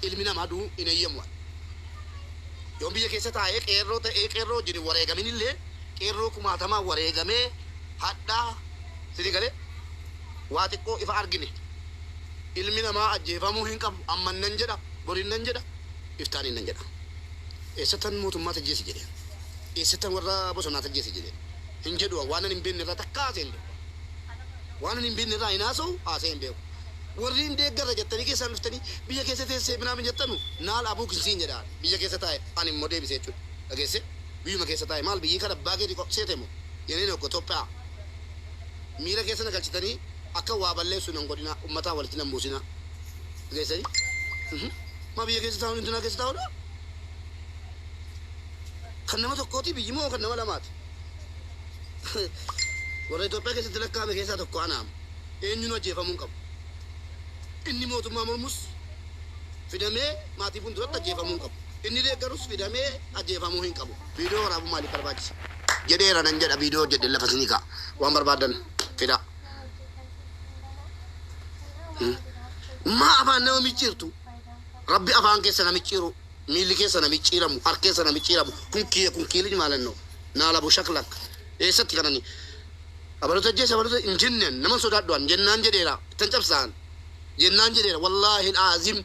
ilmina madu inayyamwa yoom biyya keessa taa'ee qeerroo ta'ee qeerroo jedhe wareegaminillee qeerroo kumaatamaa wareegamee hadhaa sidii galee waa xiqqoo ifa argine ilmi namaa ajjeefamuu hin qabu amman nan jedha borin nan jedha iftaaniin nan jedha eessattan mootummaa tajjeesi jedhe eessattan warra bosonaa tajjeesi jedhe hin jedhu waan hin beekne irraa takka haaseen beeku waan hin beekne irraa hin haasa'u haaseen beeku warri hin deeggarra jettanii keessaan dhuftanii biyya keessa teessee binaamin jettanu naal abuu kinsiin jedhaan biyya keessa taa'e ani immoo deebisee jechuudha dhageesse biyyuma keessa taa'e maal biyyi kana abbaa keetii seete moo yeneen okko Itoophiyaa miira keessa na galchitanii akka waa balleessu nan godhina ummataa walitti nan buusina dhageessanii ma biyya keessa taa'uun intinaa keessa taa'uudha kan nama tokkooti biyyi moo kan nama lamaati warra Itoophiyaa keessatti lakkaa'ame keessaa tokko anaama eenyuun ajjeefamuu qabu inni mootummaa mormus fidamee maatii fuulduratti ajjeefamuu qabu inni deeggarus fidamee ajjeefamuu hin qabu viidiyoo waraabuu maaliif barbaachisa jedheera nan jedha viidiyoo jedhe lafa sinii ka'a waan barbaadan fida maa afaan nama micciirtu rabbi afaan keessa na micciiru miilli keessa na micciiramu harka keessa na micciiramu kun kiilii maalannoo naalabu shaklak eessatti kanani abalota jeessa abalota injinnen nama sodaadhuan jennaan jedheera tan cabsaan jennaan jedheera wallaahi alazim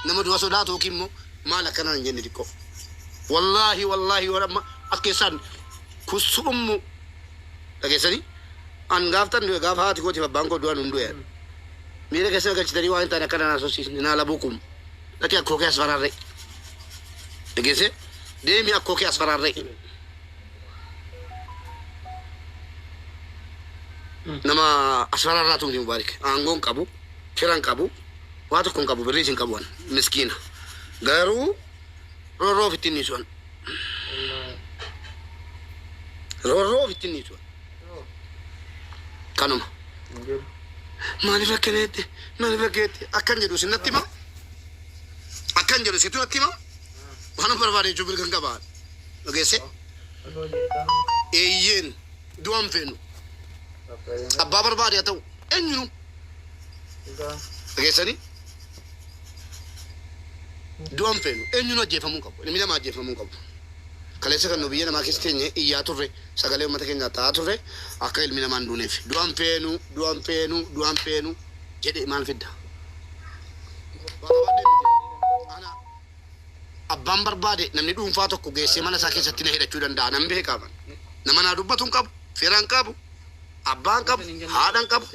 nama du'a sodaatu kimmo maal akkanaan jenne dikko wallaahi warama akkeessan kusummu dhageessanii an gaaftan gaaf haati kooti babbaan koo du'an hunduu yaadu miira keessa galchitanii waan ta'an akkanaan asosiisni naa labuukum dhaqee akkoo kee asfaraarree dhageesse deemi akkoo kee asfaraarree nama asfaraarraa tumti mubaarik aangoon qabu kiran qabu waa tokkoon qabu birrii isin qabuan miskiina garuu roorroo ofittiin niisuan roorroo ofittiin niisuan kanuma maaliif akkaneette akkan jedhu sinatti hima akkan jedhu situ natti hima waan barbaade jechuu birkan qabaan dhageesse eeyyeen du'an feenu abbaa barbaade haa ta'u eenyunu dhageessanii du'an feenu eenyunu ajjeefamuu qabu ilmi namaa ajjeefamuu qabu kaleessa kan nu biyya namaa keessa teenye iyyaa turre sagalee uummata keenyaa ta'aa turre akka ilmi namaa hin duuneef du'an feenu jedhe maal fidda abbaan barbaade namni dhuunfaa tokko geessee mana isaa keessatti na hidhachuu danda'a nan beekaaman nama naa dubbatu hin qabu firaan qabu abbaan qabu haadhan qabu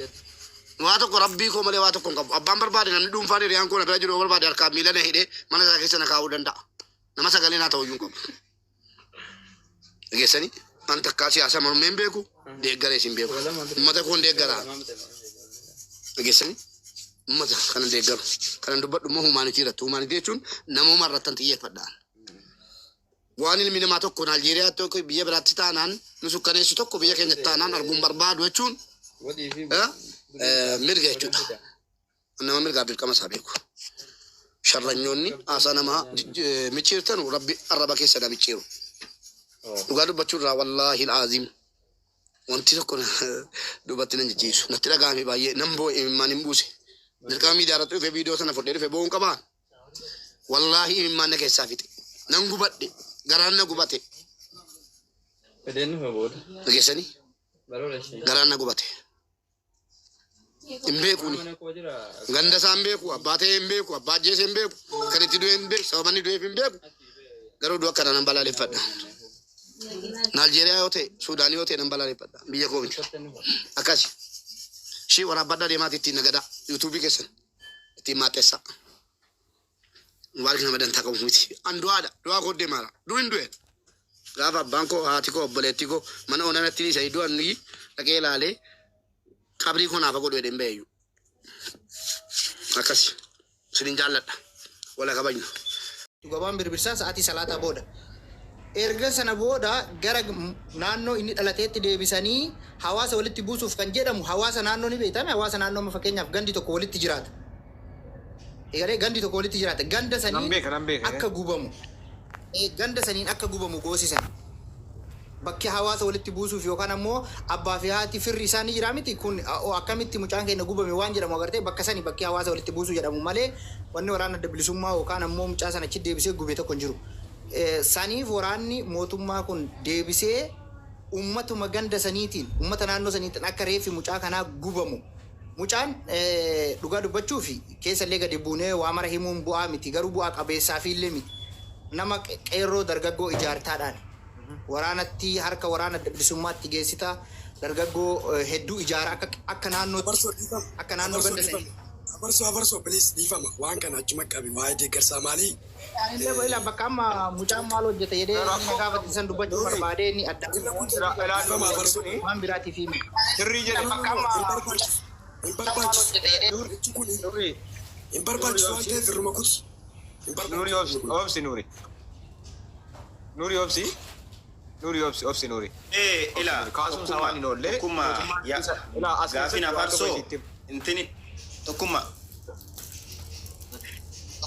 waa tokko rabbii koo malee waa tokko hin qabu abbaan barbaade namni dhuunfaan hiriyaan koo na bira jiru barbaade harkaa miila na hidhee mana isaa keessa na kaa'uu danda'a nama sagalee naa ta'uu hin qabu dhageessanii an takkaa siyaasa mormee hin beeku deeggarees hin beeku uummata koon deeggaraa dhageessanii uummata kana deeggaru kanan dubbadhu immoo humaanitii irratti humaanitii jechuun namooma irrattan xiyyeeffadhaan waan ilmi namaa tokko Aljeeriyaa tokko biyya biraatti taanaan nu sukkaneessu tokko biyya keenyatti taanaan arguun barbaadu jechuun mirga jechuudha nama mirgaa dirqama isaa beeku sharranyoonni haasaa namaa micciirtanu rabbi arraba keessa na micciiru dhugaa dubbachuun irraa wallaahi alazim wanti tokko dubbatti nan jijjiisu natti dhagahame baay'ee nan boo'e imimmaan hin buuse dirqama miidiyaa irratti dhufe viidiyoo sana fudhee dhufe bo'uun qabaan wallaahi imimmaan na keessaa fixe nan gubadhe garaan na gubate dhageessanii garaan na gubate hin beekuuni ganda isaa hin beeku abbaa ta'ee hin beeku abbaa ajjeese hin beeku kan itti du'e hin beeku sababanni du'eef hin beeku garuu du'a akkana nan balaaleffadha Aljeeriyaa yoo ta'e Suudaanii yoo ta'e nan balaaleffadha biyya koo miti akkasi shii waraabbadhaa deemaati ittiin nagadaa yuutuubii keessan ittiin maaxeessa mubaarik nama dantaa qabu miti an du'aa koo deemaara du'in du'e gaafa abbaan koo haati koo obboleettii koo mana onanatti isa du'an nuyi dhaqee ilaalee qabrii koo naafa godhu jedheen beeyyu akkasi sinin jaalladha wala kabajnu gabaan birbirsaa sa'aatii salaataa booda erga sana booda gara naannoo inni dhalateetti deebisanii hawaasa walitti buusuuf kan jedhamu hawaasa naannoo ni beekame hawaasa naannoo fakkeenyaaf gandi tokko walitti jiraata egaree gandi tokko walitti jiraata ganda saniin akka gubamu ganda saniin akka gubamu goosisan bakki hawaasa walitti buusuuf yookaan ammoo abbaa fi haati firri isaanii jira miti kun akkamitti mucaan keenya gubame waan jedhamu agartee bakka sani bakki hawaasa walitti buusuu jedhamu malee wanni waraana adda bilisummaa yookaan ammoo mucaa sana achi deebisee gube tokko hin jiru. Saniif waraanni mootummaa kun deebisee ummatuma ganda saniitiin ummata naannoo saniitiin akka reeffi mucaa kanaa gubamu. Mucaan dhugaa dubbachuu fi keessallee gadi buunee waa mara himuun bu'aa miti garuu bu'aa qabeessaa fi illee miti. Nama qeerroo dargaggoo ijaartaadhaan waraanatti harka waraana adda bilisummaatti geessita dargaggoo hedduu ijaara akka naannoo ganda sanii. Abarsoo please dhiifama waan kana achuma qabi waa'ee deeggarsaa maalii? Illee boila bakka amma mucaan maal hojjeta jedhee inni gaafatisan dubbachuu barbaadee inni adda waan biraatiif himi. Sirrii jedhe bakka amma hin barbaachisu waan ta'eef irruma kuti. Nuri obsi Nuri. Nuri obsi. Nuri obsi Nuri. Ila kaasum sawaan hin oolle. Tokkummaa gaafin afarsoo intini tokkummaa.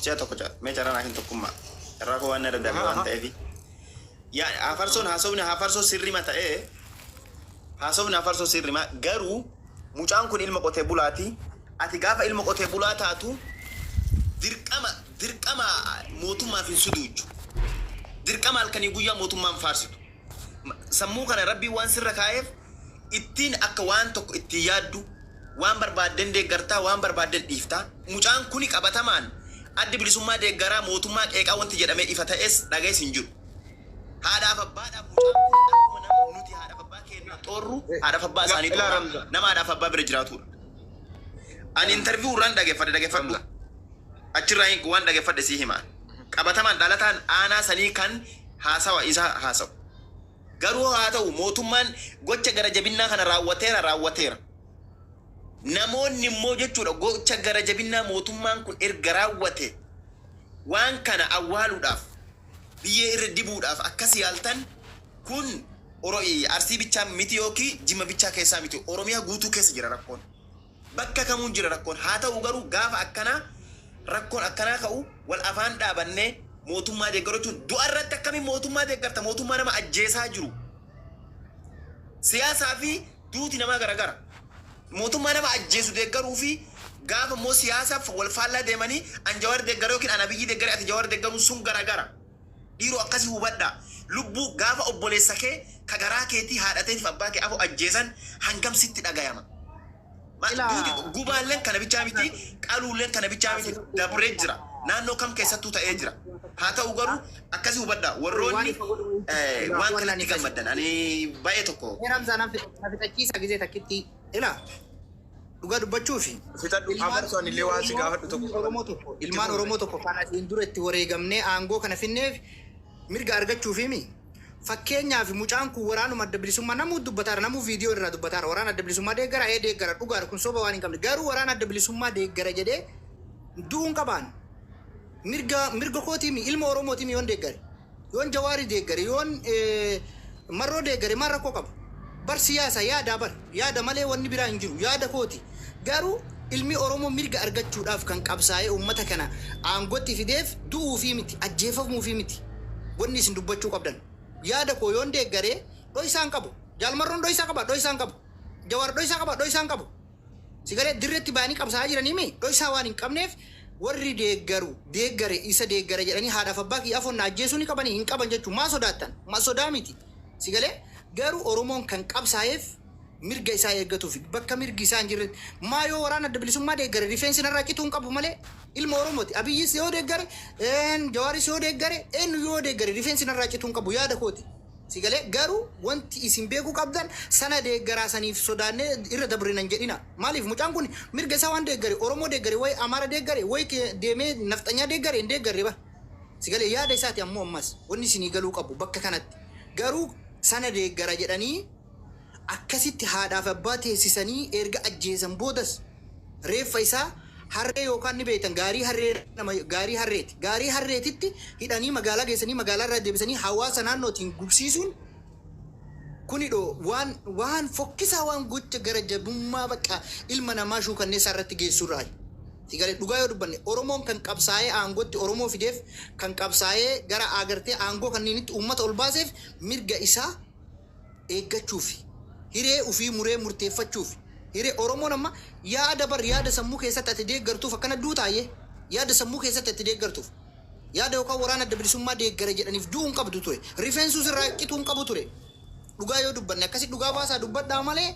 Siya tokko mee carraa naakin tokkummaa. Carraa koo waan irra darbe waan ta'eefi. Yaa afarsoon hafarsoo sirrima ta'ee haasofni afarsoo sirrima garuu mucaan kun ilma qotee bulaati. Ati gaafa ilma qotee bulaa taatu dirqama mootummaaf hin suduuchu. Dirqama halkanii guyyaa mootummaan faarsitu. Sammuu kana rabbii waan sirra kaa'eef ittiin akka waan tokko ittiin yaaddu waan barbaadden deeggartaa waan barbaadden dhiiftaa. Mucaan kuni qabatamaan addi bilisummaa deeggaraa mootummaa qeeqaa wanti jedhamee ifa ta'es dhagaes hin jiru. Haadhaaf abbaadhaaf mucaan kun akkuma nama nuti haadhaaf abbaa keenya xoorru haadhaaf abbaa isaanii xoorru nama haadhaaf abbaa bira jiraatudha. Ani interview irraan dhaggeeffadhu. Achirraa waan dhaggeeffadhe sii himaa. Qabatamaan dhalataan aanaa sanii kan haasawa isaa haasawu. Garuu haa ta'u mootummaan gocha gara jabinnaa kana raawwateera. Namoonni immoo jechuudha gocha gara jabinnaa mootummaan kun erga raawwate waan kana awwaaluudhaaf biyyee irra dibuudhaaf akkas yaaltan kun arsii bichaa miti yookiin jimma bichaa keessaa miti Oromiyaa guutuu keessa jira rakkoon. Bakka kamuun jira rakkoon haa ta'u garuu gaafa akkanaa rakkoon akkanaa ka'u wal afaan dhaabannee mootummaa deeggaru jechuun du'a irratti akkamiin mootummaa deeggarta mootummaa nama ajjeesaa jiru. Siyaasaa fi duuti namaa garagara. Mootummaa nama ajjeesu deeggaruu fi gaafa immoo siyaasaaf wal faallaa deemanii an Jawaar deeggaru yookiin ana Abiyyi deeggaru ati Jawaar deeggaruun sun garagara. Dhiiroo akkasii hubadhaa. Lubbuu gaafa obboleessa kee ka garaa keetii haadhateetiif abbaa kee afoo ajjeesan hangam sitti dhagayama. Gubaalleen kana bichaa miti qaluulleen kana bichaa miti dabree jira. Naannoo kam keessattuu ta'ee jira. Haa ta'u garuu akkasii hubadhaa warroonni waan kanatti gammaddan ani baay'ee tokko. Ramzaan fitachiisa gisee takkitti ila dhugaa dubbachuu fi fitadhu afarsoon illee waan si gaafadhu tokko. Ilmaan Oromoo tokko kan asiin dura itti wareegamnee aangoo kana finneef mirga argachuuf himi. Fakkeenyaaf mucaan kun waraanuma adda bilisummaa namuu dubbataara namuu viidiyoo irraa dubbataara waraana adda bilisummaa deeggara deeggara dhugaadha kun soba waan hin qabne garuu waraana adda bilisummaa deeggara jedhee du'uun qabaan mirga kootiimi ilma Oromootiimi yoon deeggare yoon Jawaarii deeggare yoon marroo deeggare maal rakkoo qaba bar siyaasa yaada malee wanni biraa hin jiru yaada kooti garuu ilmi Oromoo mirga argachuudhaaf kan qabsaa'ee uummata kana aangootti fideef du'uufii miti ajjeefamuufii miti wanni isin dubbachuu qabdan. Yaada koo yoon deeggaree dho'isaan qabu. Jaalmarroon dho'isaa qaba dho'isaan qabu. Jawaar dho'isaa qaba dho'isaan qabu. Sigalee dirreetti ba'anii qabsaa'aa jiranii mee dho'isaa waan hin qabneef warri deeggare isa deeggare jedhanii haadhaaf abbaa kiyyaa foon ajjeesuu ni qabanii hin qaban jechuun maa sodaattan maa sodaa miti. Sigalee garuu Oromoon kan qabsaa'eef mirga isaa eeggatuuf bakka mirgi isaa hin jirre maa yoo waraana adda bilisummaa deeggare rifeensi narraa cituu hin qabu malee ilma Oromooti Abiyyis yoo deeggare Jawaaris yoo deeggare eenyu yoo deeggare rifeensi narraa cituu hin qabu yaada kooti. Sigalee garuu wanti isin beekuu qabdan sana deeggaraa saniif sodaannee irra dabrinan jedhina. Maaliif mucaan kun mirga isaa waan deeggare Oromoo deeggare way Amaara deeggare way deemee nafxanyaa deeggare hin deeggarre ba. Sigalee yaada isaati ammoo ammas wanni isinii galuu qabu bakka kanatti garuu sana deeggara jedhanii akkasitti haadhaaf abbaa teessisanii erga ajjeesan boodas reeffa isaa harree yookaan ni beektan gaarii harreetitti hidhanii magaalaa geessanii magaalaa irraa deebisanii hawaasa naannootiin gubsiisuun kunidho waan fokkisaa waan gocha gara jabummaa bakka ilma namaa shuukanneessaa irratti geessurraa. Sigalee dhugaa yoo dubbanne Oromoon kan qabsaa'ee aangootti Oromoo fideef kan qabsaa'ee gara agartee aangoo kanneenitti uummata ol baaseef mirga isaa eeggachuuf hiree ufii muree murteeffachuuf hiree Oromoon amma yaada sammuu keessatti ati deeggartuuf akkana duutaayyee yaada sammuu keessatti ati deeggartuuf yaada yookaan waraana adda bilisummaa deeggara jedhaniif du'uu hin qabdu ture rifeensuus irraa qituu hin qabu ture dhugaa yoo dubbanne akkasi dhugaa baasaa dubbadhaa malee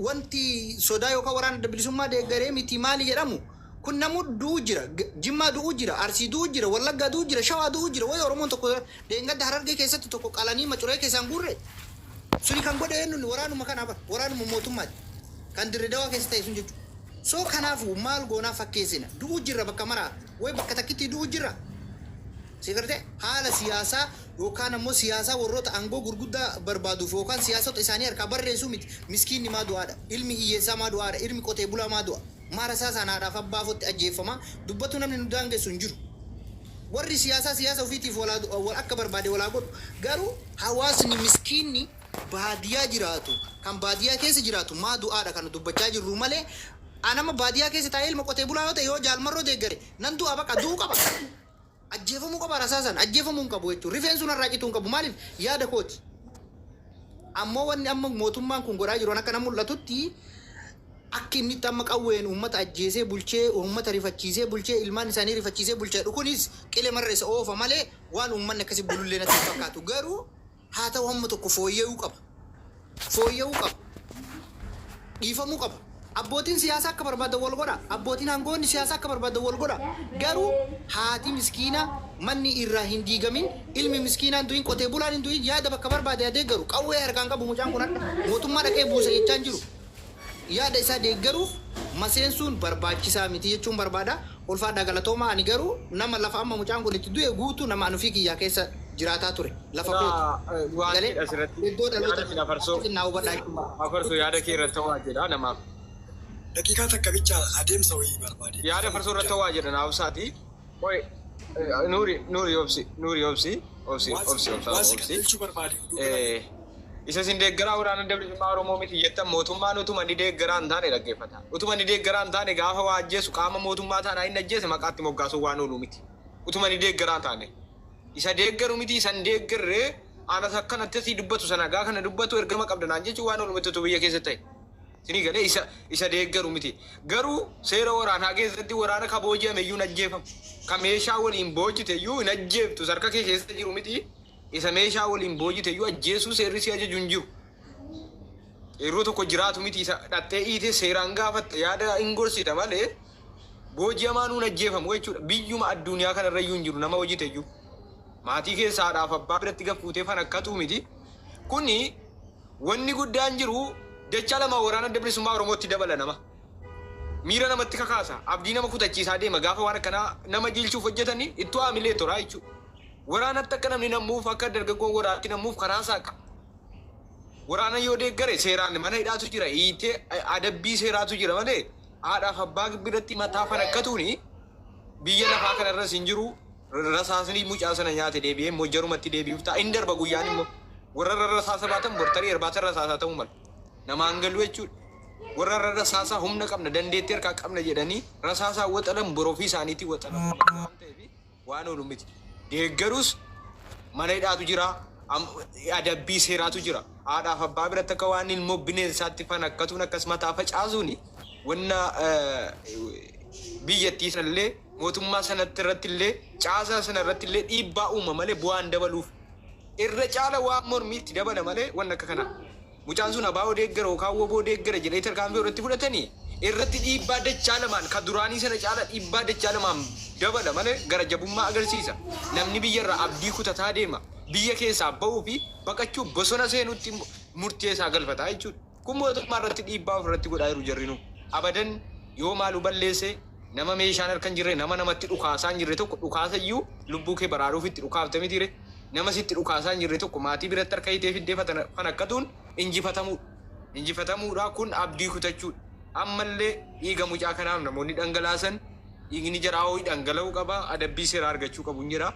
wanti sodaa yookaan waraana adda bilisummaa deeggaree miti maali jedhamu kun namu du'uu jira Jimmaa du'uu jira Arsii du'uu jira Wallaggaa du'uu jira Shawaa du'uu jira wayi Oromoon tokko deengadda Harargee keessatti tokko qalanii macuree keessaan guurre suni kan godhe eenyuun waraanuma kanaaf waraanuma mootummaati kan Dirree Dawaa keessa ta'e sun jechuudha. So kanaafuu maal goonaa fakkeessina du'uu jirra bakka maraa wayi bakka takkitti du'uu jirra. Sigartee haala siyaasaa yookaan ammoo siyaasaa warroota aangoo gurguddaa barbaaduuf yookaan siyaasota isaanii harkaa barreessuu miti miskiinni maa du'aadha ilmi hiyyeessaa maa du'aadha ilmi qotee bulaa maa du'a maara isaa sanaadhaaf abbaafotti ajjeeffamaa dubbatu namni nu daangessu hin jiru. Warri siyaasa ofiitiif wal akka barbaade walaa godhu garuu hawaasni miskiinni baadiyyaa jiraatu kan baadiyyaa keessa jiraatu maa du'aadha kan dubbachaa jirru malee anama baadiyyaa keessa taa'ee ilma qotee bulaa yoo ta'e yoo jaalmarroo deeggare nan du'a baqa du'uu qaba. Ajjeefamuu qaba rasaasan ajjeefamuu hin qabu jechuudha rifeensuun irraa cituu hin qabu maaliif yaada kooti ammoo wanni amma mootummaan kun godhaa jiru akka nama mul'atutti akka inni amma qawween uummata ajjeesee bulchee uummata rifachiisee bulchee ilmaan isaanii rifachiisee bulchee kunis qilee marra isa oofa malee waan uummanni akkasii bulullee natti fakkaatu garuu haa ta'u hamma tokko fooyya'uu qaba dhiifamuu qaba. Abbootiin siyaasaa akka barbaadan wal godha abbootiin aangoonni siyaasaa akka barbaadan wal godha garuu haati miskiina manni irraa hin diigamin ilmi miskiinaan du'in qotee bulaan hin du'in yaada bakka barbaade deeggaru qawwee harkaan qabu mucaan kun akka mootummaa dhaqee buusa jechaan jiru yaada isaa deeggaruuf maseensuun barbaachisaa miti jechuun barbaada ulfaadhaa galatoomaa ani garuu nama lafa amma mucaan kun itti du'e guutuu nama anufii kiyyaa keessa jiraataa ture lafa beeku galee iddoo dhaloota afarsoo yaada kee irratti ta'uu jedha namaaf. Daqiiqaa takka bicha adeemsa wayii barbaade. Yaada farsoo irratti ta'uu jedha naafsaati. Oi Nuuri obsi. Isa sin deeggaraa waraana adda bilisummaa Oromoo miti jettan mootummaan utuma ni deeggaraa hin taane dhaggeeffata. Utuma ni deeggaraa hin taane gaafa waa ajjeesu qaama mootummaa taanaa hin ajjeese maqaatti moggaasuu waan oolu miti. Utuma ni deeggaraa hin taane. Isa deeggaru miti isa hin deeggarree anas akkanatti asii dubbatu sana gaa kana dubbatu ergama qabdanaan jechuun waan oolu miti biyya keessatti ta'e. Sini galee isa deeggaru miti. Garuu seera waraanaa keessatti waraana ka booji'ame iyyuu hin ajjeefamu. Ka meeshaa waliin boojite iyyuu hin ajjeeftu sarka kee keessa jiru miti. Isa meeshaa waliin boojite iyyuu ajjeesuu seerri si ajaju hin jiru. Yeroo tokko jiraatu miti isa dhattee hiitee seeraan gaafatte yaada hin gorsita malee booji'amaan hin ajjeefamu jechuudha. Biyyuma addunyaa kanarra iyyuu hin jiru nama hojite iyyuu. Maatii keessaadhaaf abbaa biratti gaffuutee fan akkatu miti. Kuni wanni guddaan jiru jecha lama waraana adda bilisummaa Oromootti dabala nama. Miira namatti kakaasa. Abdii nama kutachiisaa deema gaafa waan akkanaa nama jilchuuf hojjetanii itti waamilee toraa jechuudha. Waraanatti akka namni namuuf akka dargaggoon waraatti namuuf karaa saaqa. Waraana yoo deeggare seeraan mana hidhaatu jira hiitee adabbii seeraatu jira malee haadhaaf abbaa biratti mataa fan akkatuuni biyya lafaa kanarras hin jiru rasaasni mucaa sana nyaate deebi'ee mojjarumatti deebi'uuf ta'a hin darba guyyaan immoo warra rasaasa baatan bortarii irbaata rasaasaa ta'uu mala. Namaan galu jechuudha. Warra rasaasaa humna qabna dandeettii harkaa qabna jedhanii rasaasaa waxalan borofii isaaniitii waxalan waan ta'eef waan oolu miti. Deeggarus mana hidhaatu jira adabbii seeraatu jira. Haadhaaf abbaa biratti akka waan ilmoo bineensaatti fan akkatuun akkasuma taa facaasuuni wanna biyyattii sanallee mootummaa sanatti irratti illee caasaa sana irratti illee dhiibbaa uuma malee bu'aan dabaluuf irra caala waan mormiitti dabala malee wanna akka kanaa. Mucaan sun abaa'oo deeggara yookaan woboo deeggara jedhee tarkaanfii irratti fudhatanii irratti dhiibbaa dachaa lamaan kan duraanii sana caala dhiibbaa dachaa lamaan dabala malee gara jabummaa agarsiisa. Namni biyyarraa abdii kutataa deema. Biyya keessaa ba'uu fi baqachuu bosona seenutti murteessaa galfataa jechuudha. Kun mootummaa irratti dhiibbaa ofirratti godhaa jiru jarrinu. Abadan yoo maalu balleesse nama meeshaan harka hin jirre nama namatti dhukaasaa hin jirre tokko dhukaasa iyyuu lubbuu kee baraaruuf itti dhukaafte miti re. Nama sitti dhukaasaa hin jirre tokko maatii biratti harka hiitee fiddee fan akkatuun injifatamuudha. Injifatamuudha kun abdii kutachuudha. Ammallee dhiiga mucaa kanaaf namoonni dhangalaasan dhiigni jaraa'oo dhangala'uu qaba adabbii seeraa argachuu qabu hin jira.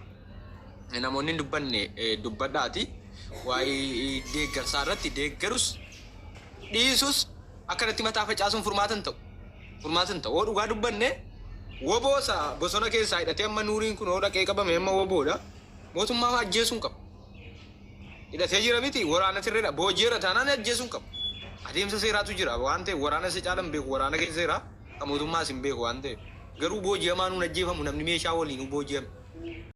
Namoonni dubbanne dubbadhaati. Waa'ee deeggarsaa irratti deeggarus dhiisus akkanatti mataa facaasuun furmaatan ta'u. Furmaatan ta'u. Oo dhugaa dubbanne woboosa bosona keessaa hidhatee amma nuuriin kun oo dhaqee qabame amma woboodha. Mootummaa ajjeesuun qaba. hidhatee jira miti waraana sirreedha boojiirra taanaan ajjeesuun qabu adeemsa seeraatu jira waan ta'eef waraana si caalan beeku waraana keessa seera kan mootummaas hin beeku waan ta'eef garuu booji'amaa nuun ajjeefamu namni meeshaa waliin booji'ame